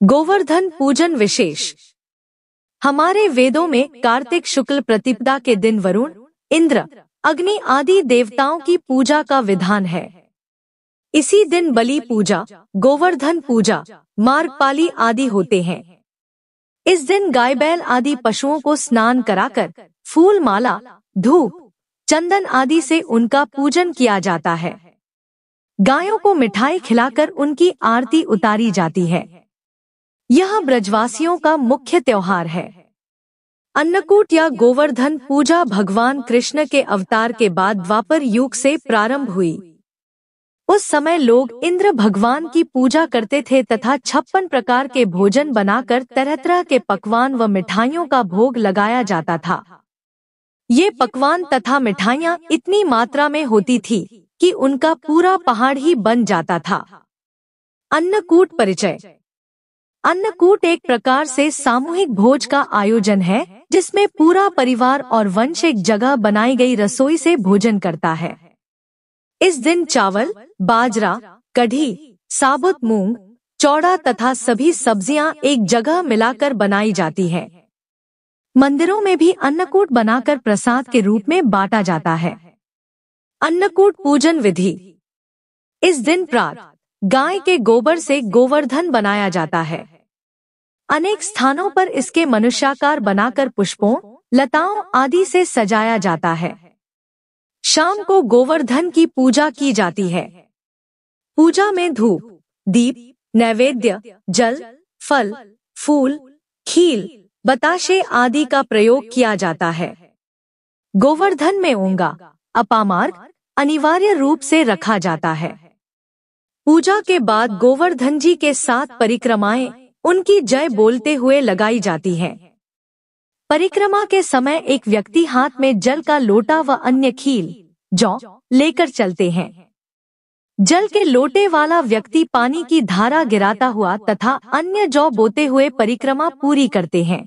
गोवर्धन पूजन विशेष। हमारे वेदों में कार्तिक शुक्ल प्रतिपदा के दिन वरुण, इंद्र, अग्नि आदि देवताओं की पूजा का विधान है। इसी दिन बलि पूजा, गोवर्धन पूजा, मार्गपाली आदि होते हैं। इस दिन गाय बैल आदि पशुओं को स्नान कराकर फूल माला, धूप, चंदन आदि से उनका पूजन किया जाता है। गायों को मिठाई खिलाकर उनकी आरती उतारी जाती है। यह ब्रजवासियों का मुख्य त्योहार है। अन्नकूट या गोवर्धन पूजा भगवान कृष्ण के अवतार के बाद द्वापर युग से प्रारंभ हुई। उस समय लोग इंद्र भगवान की पूजा करते थे तथा 56 प्रकार के भोजन बनाकर तरह तरह के पकवान व मिठाइयों का भोग लगाया जाता था। ये पकवान तथा मिठाइयाँ इतनी मात्रा में होती थी कि उनका पूरा पहाड़ ही बन जाता था। अन्नकूट परिचय। अन्नकूट एक प्रकार से सामूहिक भोज का आयोजन है जिसमें पूरा परिवार और वंश एक जगह बनाई गई रसोई से भोजन करता है। इस दिन चावल, बाजरा, कढ़ी, साबुत मूंग, चौड़ा तथा सभी सब्जियां एक जगह मिलाकर बनाई जाती है। मंदिरों में भी अन्नकूट बनाकर प्रसाद के रूप में बांटा जाता है। अन्नकूट पूजन विधि। इस दिन प्रातः गाय के गोबर से गोवर्धन बनाया जाता है। अनेक स्थानों पर इसके मनुष्याकार बनाकर पुष्पों, लताओं आदि से सजाया जाता है। शाम को गोवर्धन की पूजा की जाती है। पूजा में धूप, दीप, नैवेद्य, जल, फल, फूल, खील, बताशे आदि का प्रयोग किया जाता है। गोवर्धन में ओंगा, अपामार्ग अनिवार्य रूप से रखा जाता है। पूजा के बाद गोवर्धन जी के 7 परिक्रमाएं उनकी जय बोलते हुए लगाई जाती हैं। परिक्रमा के समय एक व्यक्ति हाथ में जल का लोटा व अन्य खील, जौ लेकर चलते हैं। जल के लोटे वाला व्यक्ति पानी की धारा गिराता हुआ तथा अन्य जौ बोते हुए परिक्रमा पूरी करते हैं।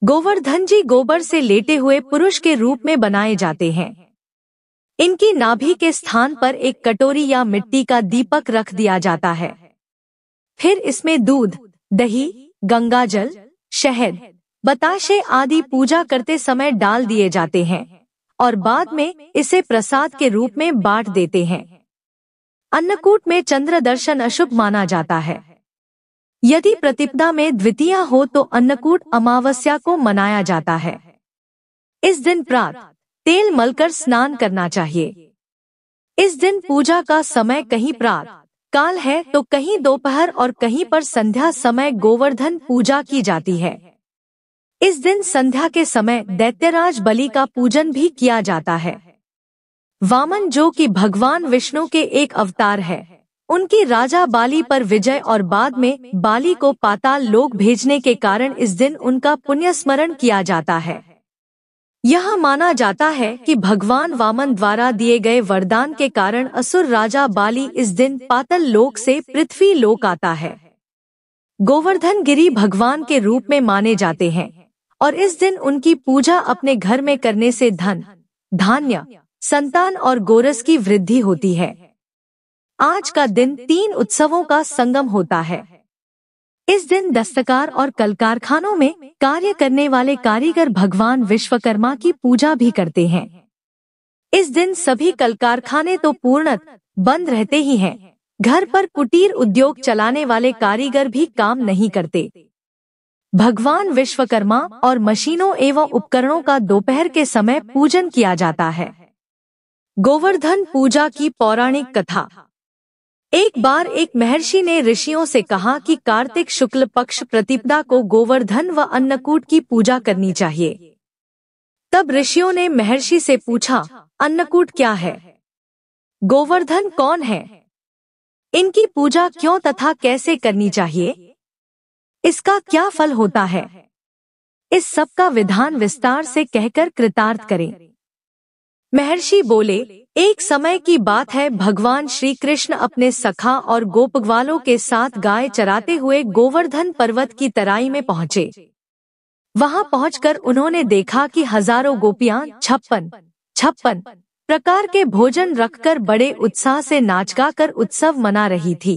गोवर्धन जी गोबर से लेटे हुए पुरुष के रूप में बनाए जाते हैं। इनकी नाभि के स्थान पर एक कटोरी या मिट्टी का दीपक रख दिया जाता है। फिर इसमें दूध, दही, गंगाजल, शहद, बताशे आदि पूजा करते समय डाल दिए जाते हैं और बाद में इसे प्रसाद के रूप में बांट देते हैं। अन्नकूट में चंद्र दर्शन अशुभ माना जाता है। यदि प्रतिपदा में द्वितीया हो तो अन्नकूट अमावस्या को मनाया जाता है। इस दिन प्रातः तेल मलकर स्नान करना चाहिए। इस दिन पूजा का समय कहीं प्रातः काल है तो कहीं दोपहर और कहीं पर संध्या समय गोवर्धन पूजा की जाती है। इस दिन संध्या के समय दैत्यराज बलि का पूजन भी किया जाता है। वामन जो कि भगवान विष्णु के एक अवतार है, उनकी राजा बाली पर विजय और बाद में बाली को पाताल लोक भेजने के कारण इस दिन उनका पुण्य स्मरण किया जाता है। यह माना जाता है कि भगवान वामन द्वारा दिए गए वरदान के कारण असुर राजा बाली इस दिन पाताल लोक से पृथ्वी लोक आता है। गोवर्धन गिरी भगवान के रूप में माने जाते हैं और इस दिन उनकी पूजा अपने घर में करने से धन, धान्य, संतान और गोरस की वृद्धि होती है। आज का दिन 3 उत्सवों का संगम होता है। इस दिन दस्तकार और कल कारखानों में कार्य करने वाले कारीगर भगवान विश्वकर्मा की पूजा भी करते हैं। इस दिन सभी कल कारखाने तो पूर्णतः बंद रहते ही हैं। घर पर कुटीर उद्योग चलाने वाले कारीगर भी काम नहीं करते। भगवान विश्वकर्मा और मशीनों एवं उपकरणों का दोपहर के समय पूजन किया जाता है। गोवर्धन पूजा की पौराणिक कथा। एक बार एक महर्षि ने ऋषियों से कहा कि कार्तिक शुक्ल पक्ष प्रतिपदा को गोवर्धन व अन्नकूट की पूजा करनी चाहिए। तब ऋषियों ने महर्षि से पूछा, अन्नकूट क्या है? गोवर्धन कौन है? इनकी पूजा क्यों तथा कैसे करनी चाहिए? इसका क्या फल होता है? इस सब का विधान विस्तार से कहकर कृतार्थ करें। महर्षि बोले, एक समय की बात है, भगवान श्री कृष्ण अपने सखा और गोपग्वालों के साथ गाय चराते हुए गोवर्धन पर्वत की तराई में पहुँचे। वहां पहुंचकर उन्होंने देखा कि हजारों गोपियां 56 प्रकार के भोजन रखकर बड़े उत्साह से नाच गा कर उत्सव मना रही थी।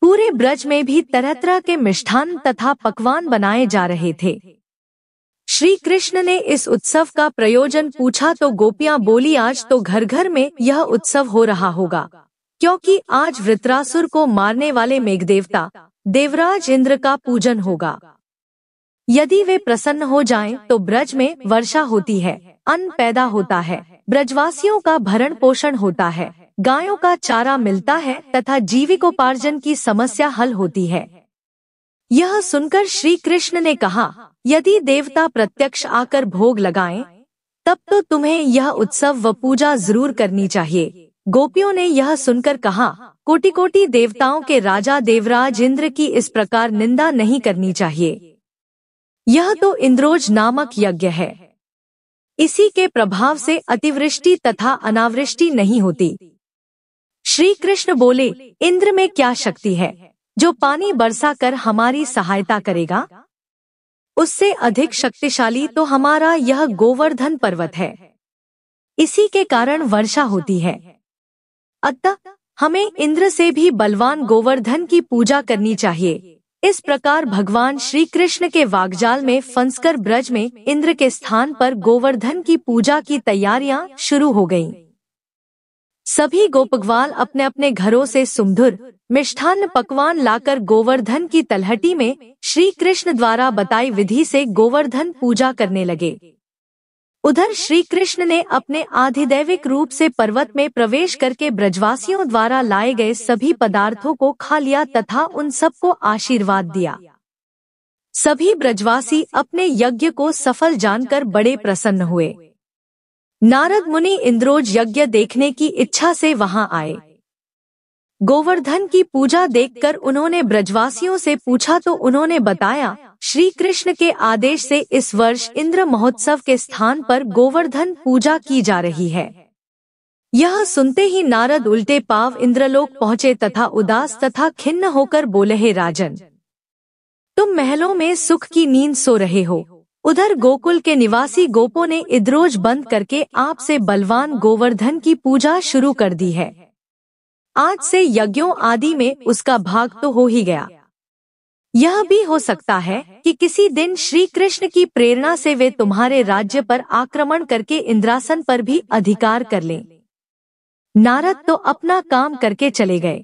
पूरे ब्रज में भी तरह तरह के मिष्ठान तथा पकवान बनाए जा रहे थे। श्री कृष्ण ने इस उत्सव का प्रयोजन पूछा तो गोपियां बोली, आज तो घर घर में यह उत्सव हो रहा होगा, क्योंकि आज वृत्रासुर को मारने वाले मेघदेवता देवराज इंद्र का पूजन होगा। यदि वे प्रसन्न हो जाएं, तो ब्रज में वर्षा होती है, अन्न पैदा होता है, ब्रजवासियों का भरण पोषण होता है, गायों का चारा मिलता है तथा जीविकोपार्जन की समस्या हल होती है। यह सुनकर श्री कृष्ण ने कहा, यदि देवता प्रत्यक्ष आकर भोग लगाएं, तब तो तुम्हें यह उत्सव व पूजा जरूर करनी चाहिए। गोपियों ने यह सुनकर कहा, कोटि कोटि देवताओं के राजा देवराज इंद्र की इस प्रकार निंदा नहीं करनी चाहिए। यह तो इंद्रोज नामक यज्ञ है, इसी के प्रभाव से अतिवृष्टि तथा अनावृष्टि नहीं होती। श्री कृष्ण बोले, इंद्र में क्या शक्ति है जो पानी बरसा कर हमारी सहायता करेगा? उससे अधिक शक्तिशाली तो हमारा यह गोवर्धन पर्वत है, इसी के कारण वर्षा होती है। अतः हमें इंद्र से भी बलवान गोवर्धन की पूजा करनी चाहिए। इस प्रकार भगवान श्री कृष्ण के वाग्जाल में फंसकर ब्रज में इंद्र के स्थान पर गोवर्धन की पूजा की तैयारियां शुरू हो गईं। सभी गोपग्वाल अपने अपने घरों से सुमधुर मिष्ठान्न पकवान लाकर गोवर्धन की तलहटी में श्री कृष्ण द्वारा बताई विधि से गोवर्धन पूजा करने लगे। उधर श्री कृष्ण ने अपने आधिदैविक रूप से पर्वत में प्रवेश करके ब्रजवासियों द्वारा लाए गए सभी पदार्थों को खा लिया तथा उन सबको आशीर्वाद दिया। सभी ब्रजवासी अपने यज्ञ को सफल जानकर बड़े प्रसन्न हुए। नारद मुनि इंद्रोज यज्ञ देखने की इच्छा से वहां आए। गोवर्धन की पूजा देखकर उन्होंने ब्रजवासियों से पूछा तो उन्होंने बताया, श्री कृष्ण के आदेश से इस वर्ष इंद्र महोत्सव के स्थान पर गोवर्धन पूजा की जा रही है। यह सुनते ही नारद उल्टे पांव इंद्रलोक पहुँचे तथा उदास तथा खिन्न होकर बोले, हे राजन, तुम महलों में सुख की नींद सो रहे हो, उधर गोकुल के निवासी गोपों ने इंद्रोज बंद करके आपसे बलवान गोवर्धन की पूजा शुरू कर दी है। आज से यज्ञों आदि में उसका भाग तो हो ही गया। यह भी हो सकता है कि किसी दिन श्री कृष्ण की प्रेरणा से वे तुम्हारे राज्य पर आक्रमण करके इंद्रासन पर भी अधिकार कर लें। नारद तो अपना काम करके चले गए।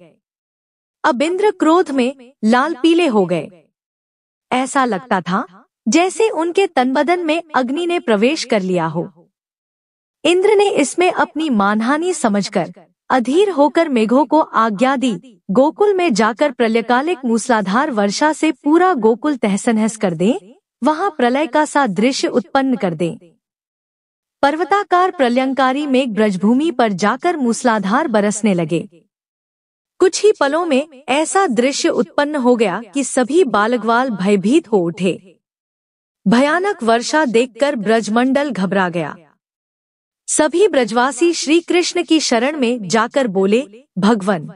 अब इंद्र क्रोध में लाल पीले हो गए। ऐसा लगता था जैसे उनके तनबदन में अग्नि ने प्रवेश कर लिया हो। इंद्र ने इसमें अपनी मानहानि समझकर अधीर होकर मेघों को आज्ञा दी, गोकुल में जाकर प्रलयकालिक मूसलाधार वर्षा से पूरा गोकुल तहस-नहस कर दें, वहां प्रलय का सा दृश्य उत्पन्न कर दें। पर्वताकार प्रलयंकारी मेघ ब्रजभूमि पर जाकर मूसलाधार बरसने लगे। कुछ ही पलों में ऐसा दृश्य उत्पन्न हो गया कि सभी बालकवाल भयभीत हो उठे। भयानक वर्षा देखकर ब्रजमंडल घबरा गया। सभी ब्रजवासी श्री कृष्ण की शरण में जाकर बोले, भगवन,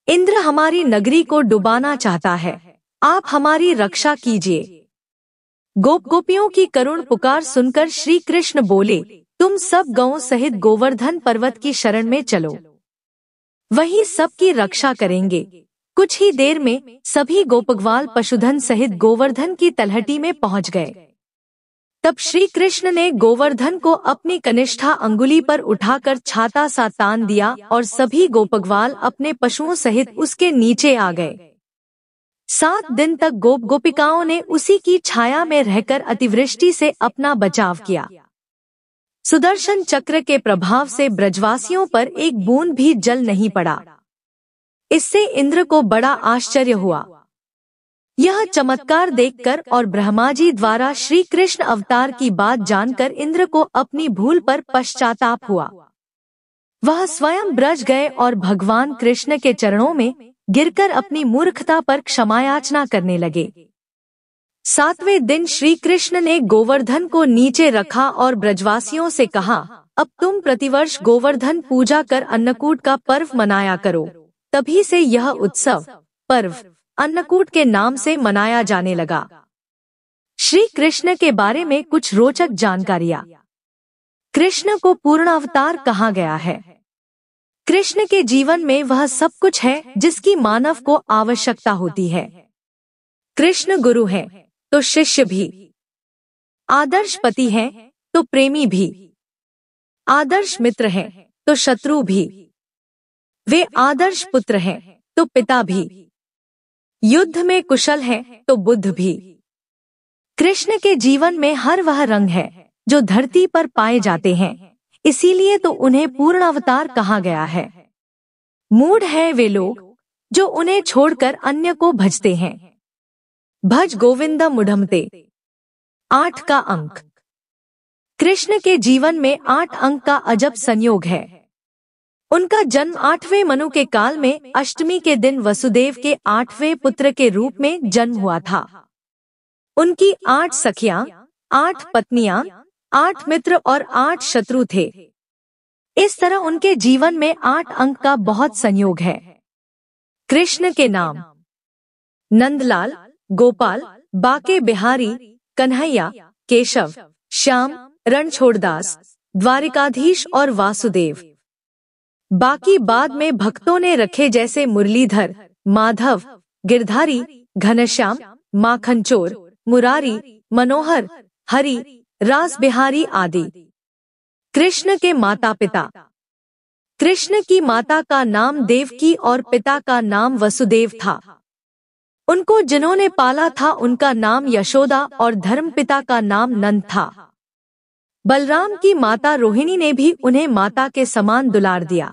इंद्र हमारी नगरी को डुबाना चाहता है, आप हमारी रक्षा कीजिए। गोपियों की करुण पुकार सुनकर श्री कृष्ण बोले, तुम सब गौं सहित गोवर्धन पर्वत की शरण में चलो, वही सबकी रक्षा करेंगे। कुछ ही देर में सभी गोपग्वाल पशुधन सहित गोवर्धन की तलहटी में पहुंच गए। तब श्री कृष्ण ने गोवर्धन को अपनी कनिष्ठा अंगुली पर उठाकर छाता सा तान दिया और सभी गोपग्वाल अपने पशुओं सहित उसके नीचे आ गए। 7 दिन तक गोपिकाओं ने उसी की छाया में रहकर अतिवृष्टि से अपना बचाव किया। सुदर्शन चक्र के प्रभाव से ब्रजवासियों पर एक बूंद भी जल नहीं पड़ा। इससे इंद्र को बड़ा आश्चर्य हुआ। यह चमत्कार देखकर और ब्रह्मा जी द्वारा श्री कृष्ण अवतार की बात जानकर इंद्र को अपनी भूल पर पश्चाताप हुआ। वह स्वयं ब्रज गए और भगवान कृष्ण के चरणों में गिरकर अपनी मूर्खता पर क्षमायाचना करने लगे। 7वें दिन श्री कृष्ण ने गोवर्धन को नीचे रखा और ब्रजवासियों से कहा, अब तुम प्रतिवर्ष गोवर्धन पूजा कर अन्नकूट का पर्व मनाया करो। तभी से यह उत्सव पर्व अन्नकूट के नाम से मनाया जाने लगा। श्री कृष्ण के बारे में कुछ रोचक जानकारियाँ। कृष्ण को पूर्ण अवतार कहा गया है। कृष्ण के जीवन में वह सब कुछ है जिसकी मानव को आवश्यकता होती है। कृष्ण गुरु है तो शिष्य भी, आदर्श पति है तो प्रेमी भी, आदर्श मित्र है तो शत्रु भी, वे आदर्श पुत्र हैं तो पिता भी, युद्ध में कुशल है तो बुद्ध भी। कृष्ण के जीवन में हर वह रंग है जो धरती पर पाए जाते हैं, इसीलिए तो उन्हें पूर्णावतार कहा गया है। मूढ़ हैं वे लोग जो उन्हें छोड़कर अन्य को भजते हैं। भज गोविंद मुढ़मते। 8 का अंक। कृष्ण के जीवन में 8 अंक का अजब संयोग है। उनका जन्म 8वें मनु के काल में अष्टमी के दिन वसुदेव के 8वें पुत्र के रूप में जन्म हुआ था। उनकी 8 सखियां, 8 पत्नियां, 8 मित्र और 8 शत्रु थे। इस तरह उनके जीवन में 8 अंक का बहुत संयोग है। कृष्ण के नाम नंदलाल, गोपाल, बाके बिहारी, कन्हैया, केशव, श्याम, रणछोड़दास, द्वारिकाधीश और वासुदेव। बाकी बाद में भक्तों ने रखे जैसे मुरलीधर, माधव, गिरधारी, घनश्याम, माखनचोर, मुरारी, मनोहर, हरि, रास बिहारी आदि। कृष्ण के माता पिता। कृष्ण की माता का नाम देवकी और पिता का नाम वसुदेव था। उनको जिन्होंने पाला था उनका नाम यशोदा और धर्मपिता का नाम नंद था। बलराम की माता रोहिणी ने भी उन्हें माता के समान दुलार दिया।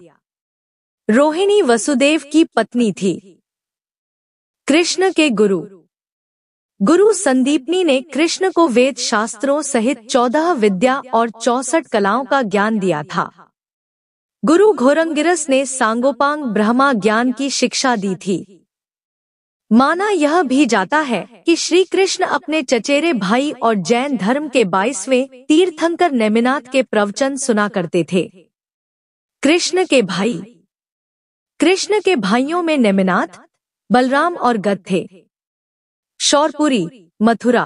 रोहिणी वसुदेव की पत्नी थी। कृष्ण के गुरु। गुरु संदीपनी ने कृष्ण को वेद शास्त्रों सहित 14 विद्या और 64 कलाओं का ज्ञान दिया था। गुरु घोरंगिरस ने सांगोपांग ब्रह्मा ज्ञान की शिक्षा दी थी। माना यह भी जाता है कि श्री कृष्ण अपने चचेरे भाई और जैन धर्म के 22वें तीर्थंकर नेमिनाथ के प्रवचन सुना करते थे। कृष्ण के भाई। कृष्ण के भाइयों में नेमिनाथ, बलराम और गद थे। शौरपुरी, मथुरा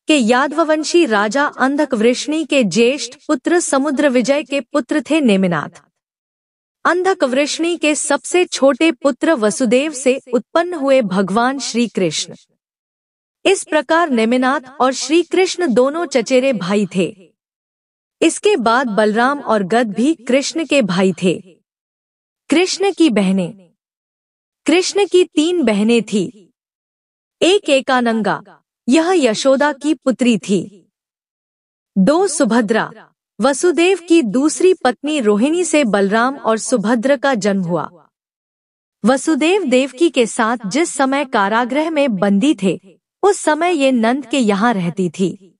के यादववंशी राजा अंधकवृष्णि के ज्येष्ठ पुत्र समुद्र विजय के पुत्र थे नेमिनाथ। अंधकवृष्णि के सबसे छोटे पुत्र वसुदेव से उत्पन्न हुए भगवान श्री कृष्ण। इस प्रकार नेमिनाथ और श्री कृष्ण दोनों चचेरे भाई थे। इसके बाद बलराम और गद भी कृष्ण के भाई थे। कृष्ण की बहनें। कृष्ण की 3 बहनें थी। एक एकानंगा, यह यशोदा की पुत्री थी। 2 सुभद्रा, वसुदेव की दूसरी पत्नी रोहिणी से बलराम और सुभद्र का जन्म हुआ। वसुदेव देवकी के साथ जिस समय कारागृह में बंदी थे, उस समय ये नंद के यहाँ रहती थी।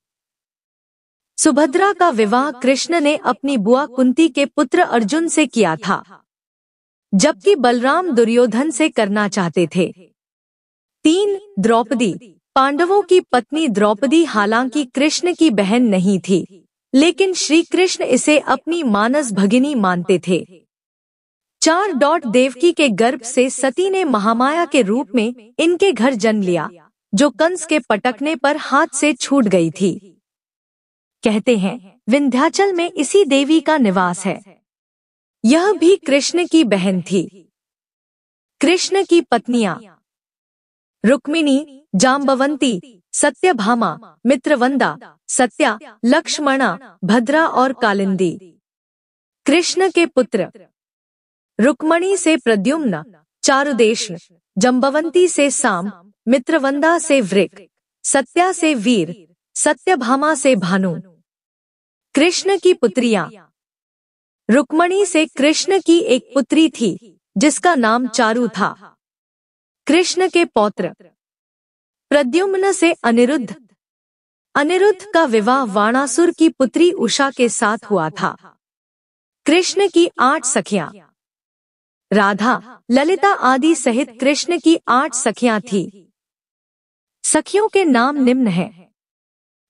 सुभद्रा का विवाह कृष्ण ने अपनी बुआ कुंती के पुत्र अर्जुन से किया था, जबकि बलराम दुर्योधन से करना चाहते थे। 3 द्रौपदी। पांडवों की पत्नी द्रौपदी हालांकि कृष्ण की बहन नहीं थी, लेकिन श्री कृष्ण इसे अपनी मानस भगिनी मानते थे। 4 देवकी के गर्भ से सती ने महामाया के रूप में इनके घर जन्म लिया, जो कंस के पटकने पर हाथ से छूट गई थी। कहते हैं विंध्याचल में इसी देवी का निवास है। यह भी कृष्ण की बहन थी। कृष्ण की पत्नियां रुक्मिणी, जाम्बवंती, सत्यभामा, मित्रवंदा, सत्या, लक्ष्मणा, भद्रा और कालिंदी। कृष्ण के पुत्र। रुक्मणी से प्रद्युम्न, चारुदेशन, जम्बवंती से साम, मित्रवंदा से वृक, सत्या से वीर, सत्यभामा से भानु। कृष्ण की पुत्रियां। रुक्मणी से कृष्ण की एक पुत्री थी जिसका नाम चारु था। कृष्ण के पौत्र। प्रद्युम्न से अनिरुद्ध। अनिरुद्ध का विवाह वाणासुर की पुत्री उषा के साथ हुआ था। कृष्ण की 8 सखियां। राधा, ललिता आदि सहित कृष्ण की 8 सखियां थी। सखियों के नाम निम्न हैं।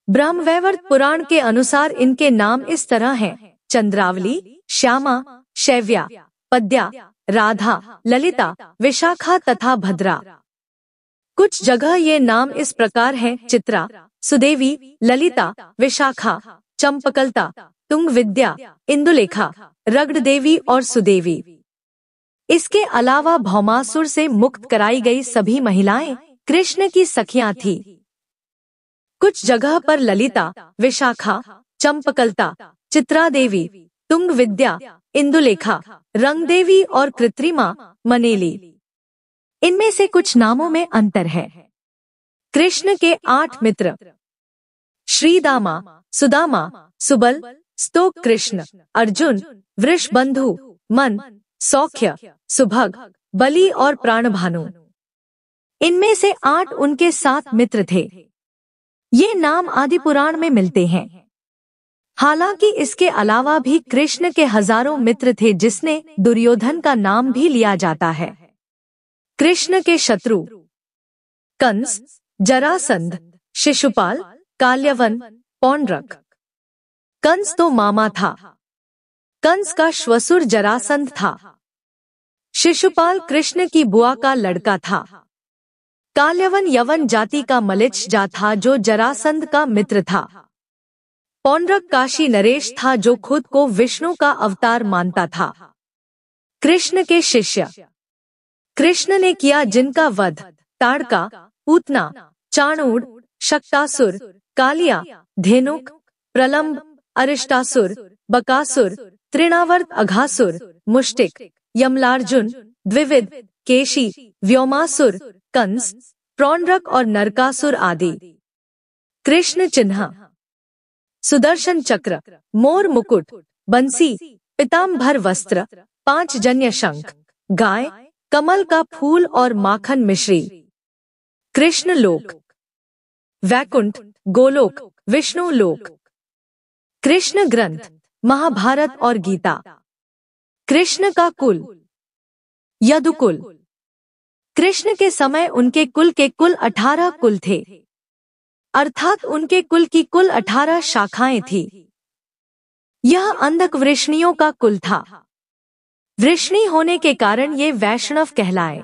ब्रह्मवैवर्त पुराण के अनुसार इनके नाम इस तरह हैं: चंद्रावली, श्यामा, शैव्या, पद्या, राधा, ललिता, विशाखा तथा भद्रा। कुछ जगह ये नाम इस प्रकार हैं: चित्रा, सुदेवी, ललिता, विशाखा, चंपकलता, तुंग विद्या, इंदुलेखा, रगड़ देवी और सुदेवी। इसके अलावा भौमासुर से मुक्त कराई गई सभी महिलाएं कृष्ण की सखियां थीं। कुछ जगह पर ललिता, विशाखा, चंपकलता, चित्रा देवी, तुंग विद्या, इंदुलेखा, रंगदेवी और कृत्रिमा, मनेली, इनमें से कुछ नामों में अंतर है। कृष्ण के 8 मित्र श्रीदामा, सुदामा, सुबल, स्तोक कृष्ण, अर्जुन, वृषबंधु, मन, सौख्य, सुभग, बलि और प्राणभानु, इनमें से 8 उनके 7 मित्र थे। ये नाम आदि पुराण में मिलते हैं। हालांकि इसके अलावा भी कृष्ण के हजारों मित्र थे, जिसने दुर्योधन का नाम भी लिया जाता है। कृष्ण के शत्रु कंस, जरासंध, शिशुपाल, काल्यवन, पौंड्रक। कंस तो मामा था। कंस का श्वसुर जरासंध था। शिशुपाल कृष्ण की बुआ का लड़का था। काल्यवन यवन जाति का मलिच्छ था जो जरासंध का मित्र था। पौंड्रक काशी नरेश था जो खुद को विष्णु का अवतार मानता था। कृष्ण के शिष्य कृष्ण ने किया जिनका वध ताड़का, पूतना, चाणूर, शक्तासुर, कालिया, धेनुक, प्रलंब, अरिष्टासुर, बकासुर, तृणावर्त, अघासुर, मुष्टिक, यमलार्जुन, द्विविद, केशी, व्योमासुर, कंस, पौंड्रक और नरकासुर आदि। कृष्ण चिन्ह सुदर्शन चक्र, मोर मुकुट, बंसी, पीताम्बर वस्त्र, 5 जन्य शंख, गाय, कमल का फूल और माखन मिश्री। कृष्ण लोक वैकुंठ, गोलोक, विष्णु लोक। कृष्ण ग्रंथ महाभारत और गीता। कृष्ण का कुल यदुकुल। कृष्ण के समय उनके कुल के कुल 18 कुल थे, अर्थात उनके कुल की कुल 18 शाखाएं थी। यह अंधक वृष्णियों का कुल था। वृष्णि होने के कारण ये वैष्णव कहलाए।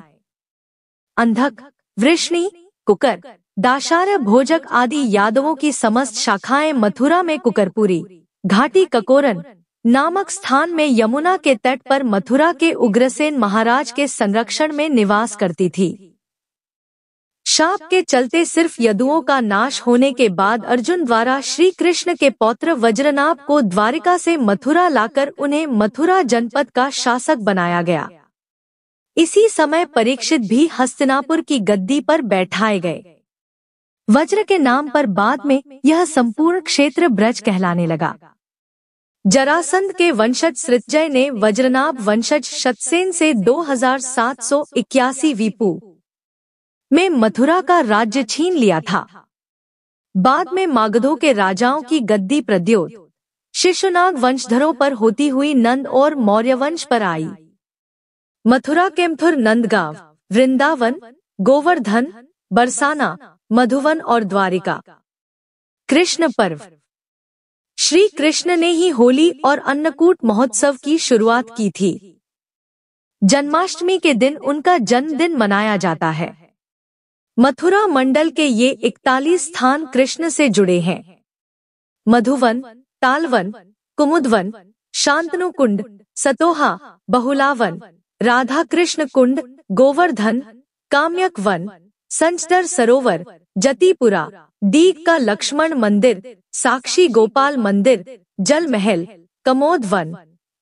अंधक, वृष्णि, कुकर, दाशार्य, भोजक आदि यादवों की समस्त शाखाएं मथुरा में कुकरपुरी घाटी ककोरन नामक स्थान में यमुना के तट पर मथुरा के उग्रसेन महाराज के संरक्षण में निवास करती थी। शाप के चलते सिर्फ यदुओं का नाश होने के बाद अर्जुन द्वारा श्री कृष्ण के पौत्र वज्रनाभ को द्वारिका से मथुरा लाकर उन्हें मथुरा जनपद का शासक बनाया गया। इसी समय परीक्षित भी हस्तिनापुर की गद्दी पर बैठाए गए। वज्र के नाम पर बाद में यह संपूर्ण क्षेत्र ब्रज कहलाने लगा। जरासंध के वंशज सृतजय ने वज्रनाभ वंशज शतसेन से 2781 वीपू में मथुरा का राज्य छीन लिया था। बाद में मागधों के राजाओं की गद्दी प्रद्योत शिशुनाग वंशधरों पर होती हुई नंद और मौर्य वंश पर आई। मथुरा के मथुर, नंदगांव, वृंदावन, गोवर्धन, बरसाना, मधुवन और द्वारिका। कृष्ण पर्व श्री कृष्ण ने ही होली और अन्नकूट महोत्सव की शुरुआत की थी। जन्माष्टमी के दिन उनका जन्मदिन मनाया जाता है। मथुरा मंडल के ये 41 स्थान कृष्ण से जुड़े हैं। मधुवन, तालवन, कुमुदवन, शांतनु कुंड, सतोहा, बहुलावन, राधा कृष्ण कुंड, गोवर्धन, काम्यक वन, संचदर सरोवर, जतिपुरा, दीग का लक्ष्मण मंदिर, साक्षी गोपाल मंदिर, जल महल, कमोद वन,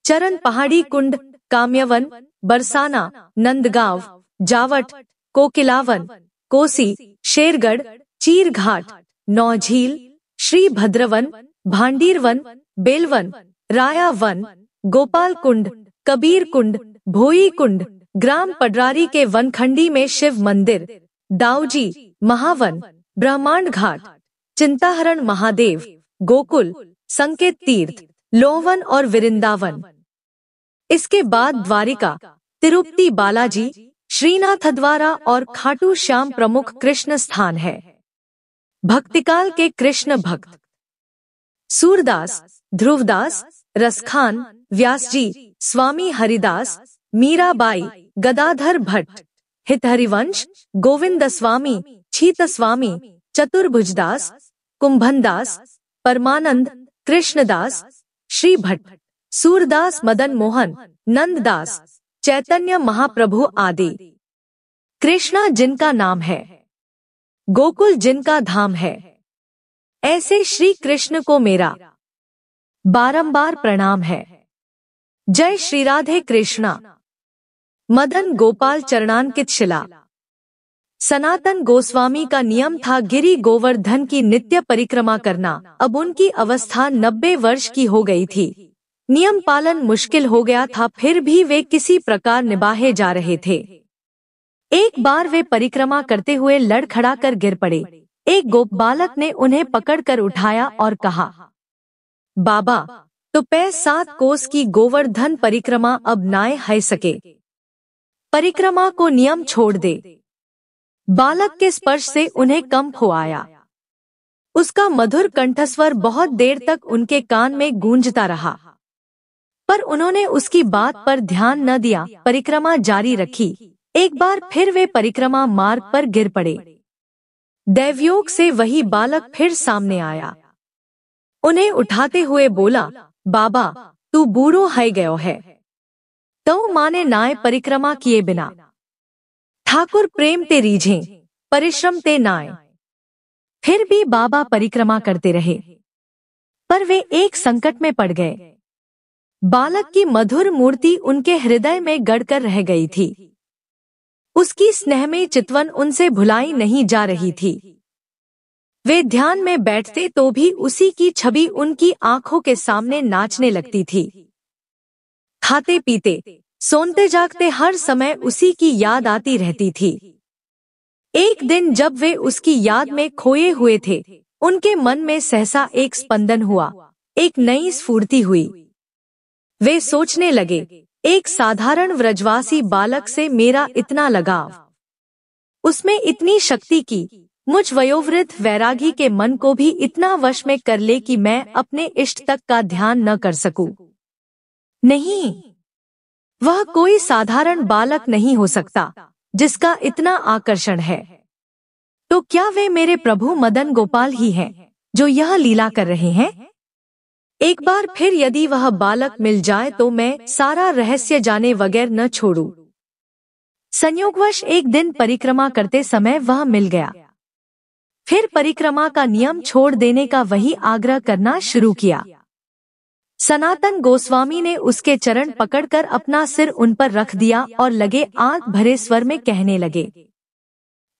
चरण पहाड़ी कुंड, काम्यवन, बरसाना, नंदगांव, जावट, कोकिलावन, कोसी, शेरगढ़, चीरघाट, नौझील, श्री भद्रवन, भांडीरवन, बेलवन, राया वन, गोपाल कुंड, कबीर कुंड, भोई कुंड, ग्राम पडरारी के वनखंडी में शिव मंदिर, दाऊजी, महावन, ब्रह्मांड घाट, चिंताहरण महादेव, गोकुल, संकेत तीर्थ, लोहवन और वृंदावन। इसके बाद द्वारिका, तिरुपति बालाजी, श्रीनाथद्वारा और खाटू श्याम प्रमुख कृष्ण स्थान है। भक्तिकाल के कृष्ण भक्त सूरदास, ध्रुवदास, रसखान, व्यासजी, स्वामी हरिदास, मीराबाई, गदाधर भट्ट, हितहरिवंश, गोविंद स्वामी, छीत स्वामी, चतुर्भुजदास, कुंभनदास, परमानंद, कृष्णदास, श्री भट्ट, सूरदास, मदन मोहन, नंददास, चैतन्य महाप्रभु आदि, कृष्णा जिनका नाम है, गोकुल जिनका धाम है, ऐसे श्री कृष्ण को मेरा बारंबार प्रणाम है। जय श्री राधे कृष्णा। मदन गोपाल चरणांकित शिला। सनातन गोस्वामी का नियम था गिरि गोवर्धन की नित्य परिक्रमा करना। अब उनकी अवस्था 90 वर्ष की हो गई थी। नियम पालन मुश्किल हो गया था, फिर भी वे किसी प्रकार निभाए जा रहे थे। एक बार वे परिक्रमा करते हुए लड़खड़ा कर गिर पड़े। एक गोप बालक ने उन्हें पकड़कर उठाया और कहा, बाबा, तो 7 कोस की गोवर्धन परिक्रमा अब नाए है सके, परिक्रमा को नियम छोड़ दे। बालक के स्पर्श से उन्हें कंप हो आया। उसका मधुर कंठस्वर बहुत देर तक उनके कान में गूंजता रहा, पर उन्होंने उसकी बात पर ध्यान न दिया, परिक्रमा जारी रखी। एक बार फिर वे परिक्रमा मार्ग पर गिर पड़े। दैवयोग से वही बालक फिर सामने आया। उन्हें उठाते हुए बोला, बाबा, तू बूढ़ो है गयो है, तो माने नाय परिक्रमा किए बिना। ठाकुर प्रेम ते रीझे, परिश्रम ते नाय। फिर भी बाबा परिक्रमा करते रहे, पर वे एक संकट में पड़ गए। बालक की मधुर मूर्ति उनके हृदय में गड़कर रह गई थी। उसकी स्नेह में चितवन उनसे भुलाई नहीं जा रही थी। वे ध्यान में बैठते तो भी उसी की छवि उनकी आंखों के सामने नाचने लगती थी। खाते पीते, सोते जागते हर समय उसी की याद आती रहती थी। एक दिन जब वे उसकी याद में खोए हुए थे, उनके मन में सहसा एक स्पंदन हुआ, एक नई स्फूर्ति हुई। वे सोचने लगे, एक साधारण व्रजवासी बालक से मेरा इतना लगाव, उसमें इतनी शक्ति की मुझ वयोवृद्ध वैरागी के मन को भी इतना वश में कर ले कि मैं अपने इष्ट तक का ध्यान न कर सकूं। नहीं, वह कोई साधारण बालक नहीं हो सकता जिसका इतना आकर्षण है। तो क्या वे मेरे प्रभु मदन गोपाल ही हैं जो यह लीला कर रहे हैं? एक बार फिर यदि वह बालक मिल जाए तो मैं सारा रहस्य जाने बगैर न छोड़ूं। संयोगवश एक दिन परिक्रमा करते समय वह मिल गया। फिर परिक्रमा का नियम छोड़ देने का वही आग्रह करना शुरू किया। सनातन गोस्वामी ने उसके चरण पकड़कर अपना सिर उन पर रख दिया और लगे आंख भरे स्वर में कहने लगे,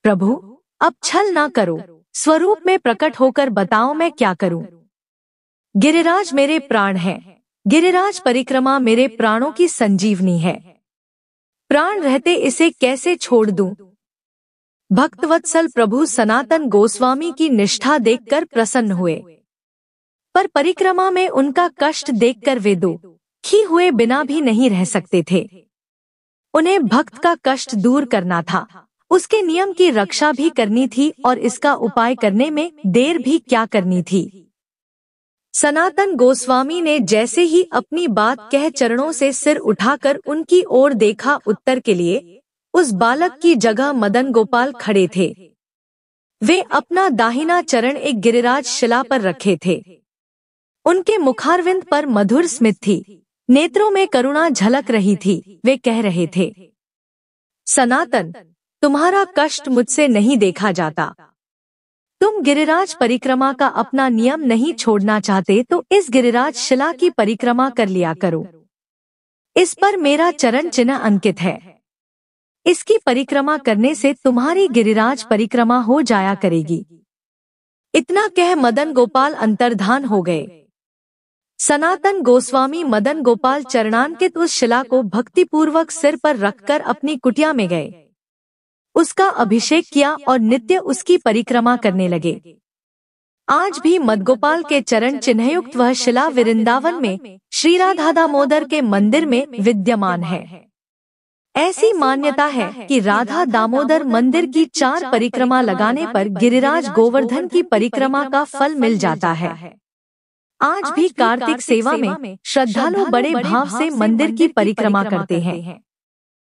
प्रभु, अब छल ना करो, स्वरूप में प्रकट होकर बताओ मैं क्या करूं। गिरिराज मेरे प्राण है, गिरिराज परिक्रमा मेरे प्राणों की संजीवनी है। प्राण रहते इसे कैसे छोड़ दूं। भक्तवत्सल प्रभु सनातन गोस्वामी की निष्ठा देखकर प्रसन्न हुए, पर परिक्रमा में उनका कष्ट देखकर वे दुखी हुए बिना भी नहीं रह सकते थे। उन्हें भक्त का कष्ट दूर करना था, उसके नियम की रक्षा भी करनी थी और इसका उपाय करने में देर भी क्या करनी थी। सनातन गोस्वामी ने जैसे ही अपनी बात कह चरणों से सिर उठाकर उनकी ओर देखा, उत्तर के लिए उस बालक की जगह मदन गोपाल खड़े थे। वे अपना दाहिना चरण एक गिरिराज शिला पर रखे थे। उनके मुखारविंद पर मधुर स्मित थी, नेत्रों में करुणा झलक रही थी। वे कह रहे थे, सनातन, तुम्हारा कष्ट मुझसे नहीं देखा जाता। तुम गिरिराज परिक्रमा का अपना नियम नहीं छोड़ना चाहते तो इस गिरिराज शिला की परिक्रमा कर लिया करो। इस पर मेरा चरण चिन्ह अंकित है। इसकी परिक्रमा करने से तुम्हारी गिरिराज परिक्रमा हो जाया करेगी। इतना कह मदन गोपाल अंतर्धान हो गए। सनातन गोस्वामी मदन गोपाल चरणांकित उस शिला को भक्तिपूर्वक सिर पर रखकर अपनी कुटिया में गए, उसका अभिषेक किया और नित्य उसकी परिक्रमा करने लगे। आज भी मदगोपाल के चरण चिन्हयुक्त वह शिला वृंदावन में श्री राधा दामोदर के मंदिर में विद्यमान है। ऐसी मान्यता है कि राधा दामोदर मंदिर की 4 परिक्रमा लगाने पर गिरिराज गोवर्धन की परिक्रमा का फल मिल जाता है। आज भी कार्तिक सेवा में श्रद्धालु बड़े भाव से मंदिर की परिक्रमा करते हैं।